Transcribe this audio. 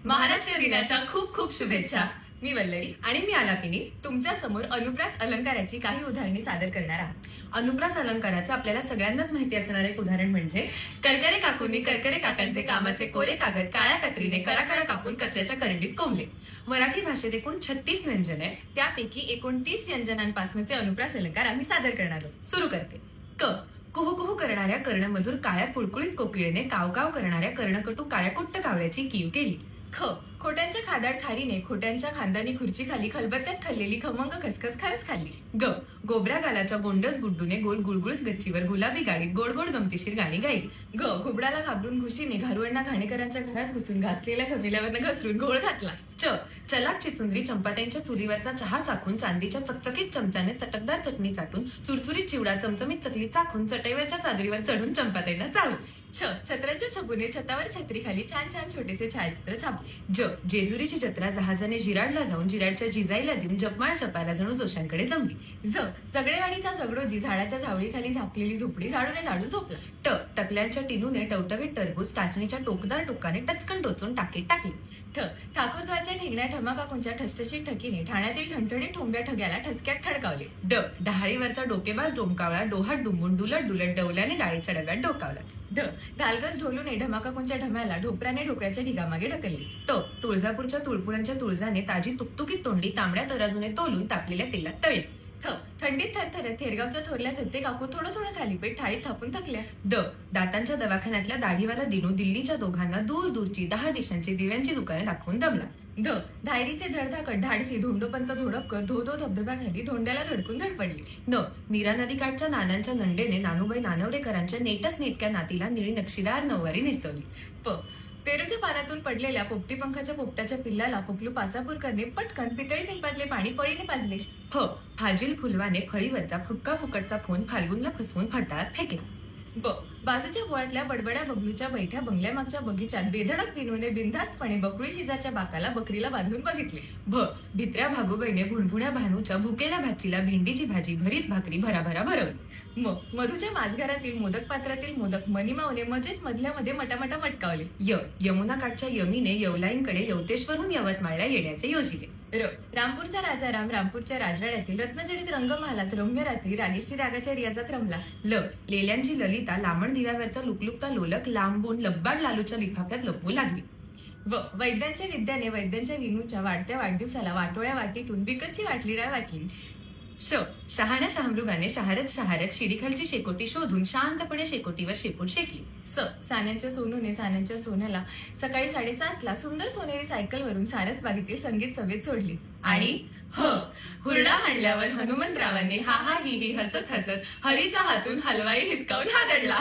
महाराष्ट्र दिनाच्या खूप खूप शुभेच्छा। मी वल्लरी आणि मी आलापिनी तुमच्या समोर अनुप्रास अलंकाराची काही उदाहरणे सादर करणार आहोत। अनुप्रास अलंकाराचं आपल्याला सगळ्यांनाच माहिती असणार एक उदाहरण म्हणजे करकरे काकूंनी करकरे काकांचे कामाचे कोरे कागद काळ्या कत्रीने करा कापून कचऱ्याच्या करंडीत कोंबले। मराठी भाषेत एकूण 36 व्यंजने, त्यापैकी 29 व्यंजनांपासूनचे अनुप्रास अलंकार आम्ही सादर करणार आहोत। सुरू करते। क कुहू कुहू करणाऱ्या कर्णमधुर काळ्या कुळकुळीत कोकिळेने काव काव करणाऱ्या कर्णकटू काळ्या कुट्ट कावळ्याची कीव केली। ख खोट्यांच्या खादाड खारीने खोट्यांच्या खांदानी खुर्ची खाली खलबत्त्यात खाल्लेली खमंग खसखस खरंच खाल्ली। ग गोबऱ्या गालाच्या गोंडस गुड्डूने गोल गुळगुळीत गच्चीवर गुलाबी गाडीत गोड गोड गमतीशीर गाणी गायली। ग घुबडाला घाबरून घुशीने घारुअण्णा घाणेकरांच्या घरात घुसून घासलेल्या घमिल्यावरनं घसरून घोळ घातला। च चलाक चिचुंद्री चंपात्यांच्या चुलीवरचा चहा चाखून चांदीच्या चकचकीत चमच्याने चटकदार चटणी चाटून चुरचुरीत चिवडा चमचमीत चकली चाखून चटईवरच्या चादरीवर चढून चंपात्यांना चालू। छ छत्र्याच्या छबूने छतावर छत्री खाली छान छान छोटेसे छायाचित्र छापले। ज जेजुरीची जत्रा जहाजाने जिराडला जाऊन जिराडच्या जिजाईला देऊन जपमाळ जपायला जणू जोशांकडे जमली। ज जगडेवाडीचा जगडोजी झाडाच्या झावळीखाली झापलेली झोपडी झाडूने झाडून झोपला। ट टकल्यांच्या टिनूने टवटवीत टरबूज टाचणीच्या टोकदार टोकाने टचकन टोचून टाकीत टाकली। ठ ठाकूरद्वारच्या ठेंगण्या ठमाकाकुंच्या ठसठशीत ठकीने ठाण्यातील ठणठणीत ठोंब्या ठग्याला ठसक्यात ठडकावले। ड डहाळीवरचा डोकेबाज डोमकावळा डोहात डुंबून डुलत डुलत डवल्याने डाळीच्या डब्यात डोकावला। ढ ढालगज ढोलूने ढमाकाकुंच्या ढम्याला ढोपऱ्याने ढोकऱ्याच्या ढिगामागे ढकलली। त तुळजापूरच्या तुळपुरांच्या तुळजाने ताजी तुकतुकीत तोंडी तांबड्या तराजूने तोलून तापलेल्या तेलात तळली। थ थंडीत थरथरत थेरगावच्या थोरल्या थत्ते काकू थोडं थोडं थालीपीठ थाळीत थापून थकल्या। ड दातांच्या दवाखान्यातल्या दाढीवाला दिनू दिल्लीच्या दोघांना दूर दूरची 10 दिशांची दिव्यांची दुकाने दाखवून दमला। ध धायरीचे धडधाकट धाडसी धोंडोपंत धोडपकर धो धो धबधब्याखाली धोंड्याला धडकून धडपडली। न नीरा नदीकाठच्या नानांच्या नंडेने नानूबाई नानवरेकरांच्या नेटस नेटक्या नातीला निळी नक्षीदार नऊवारी नेसवली। प पेरूच्या पानातून पडलेल्या पोपटी पंखाच्या पोपटाच्या पिल्लाला पोपलू पाचापूरकरने पटकन पितळी पिंपातले पाणी पळीने पाजले। फ फाजील फुलवाने फळीवरचा फुटका फुकटचा फोन फाल्गुनला फसवून फडताळात फेकला। ब बाजूच्या बोळातल्या बडबड्या बबलूच्या बैठ्या बंगल्यामागच्या बगीच्यात बेधडक विनूने बिनधास्तपणे बकुळी शिजाच्या बाकाला बकरीला बांधून बघितले। भ भित्र्या भागूबाईने भुणभुण्या भानूच्या भुकेल्या भाचीला भेंडीची भाजी भरीत भाकरी भराभरा भरवली। म मधूच्या माझघरातील मोदक पात्रातील मोदक मनीमावने मजेत मधल्या मध्ये मटामटा मटकावले। य यमुना काठच्या यमीने यवलाईंकडे यवतेश्वरहून यवतमाळला येण्याचे योजिले। र रामपूरचा राजा राम रामपूरच्या राजवाड्यातील रत्नजडित रंगमहालात रम्य रात्री रागेश्री रागाच्या रियाजात रमला। ल लेल्यांची ललिता लांबण दिव्यावरचा लुकलुकता लोलक लांबून लब्बाड लालूच्या लिफाफ्यात लपवू लागली। व वैद्यांच्या विद्याने वैद्यांच्या विनूच्या वाढत्या वाढदिवसाला वाटोळ्या वाटीतून बिकटची वाटली डाळ वाटली। श शहाण्या शहामृगाने शहारत शिडीखालची शेकोटी शोधून शांतपणे शेकोटीवर शेपूट शेकली। स सान्यांच्या सोनूने सान्यांच्या सोन्याला सकाळी 7:30ला सुंदर सोनेरी सायकलवरून सारस बागेतील संगीत सभेत सोडली। आणि ह हुरडा हाणल्यावर हनुमंतरावांनी हा हा ही हसत हसत हरीच्या हातून हलवाई हिसकावून हादडला।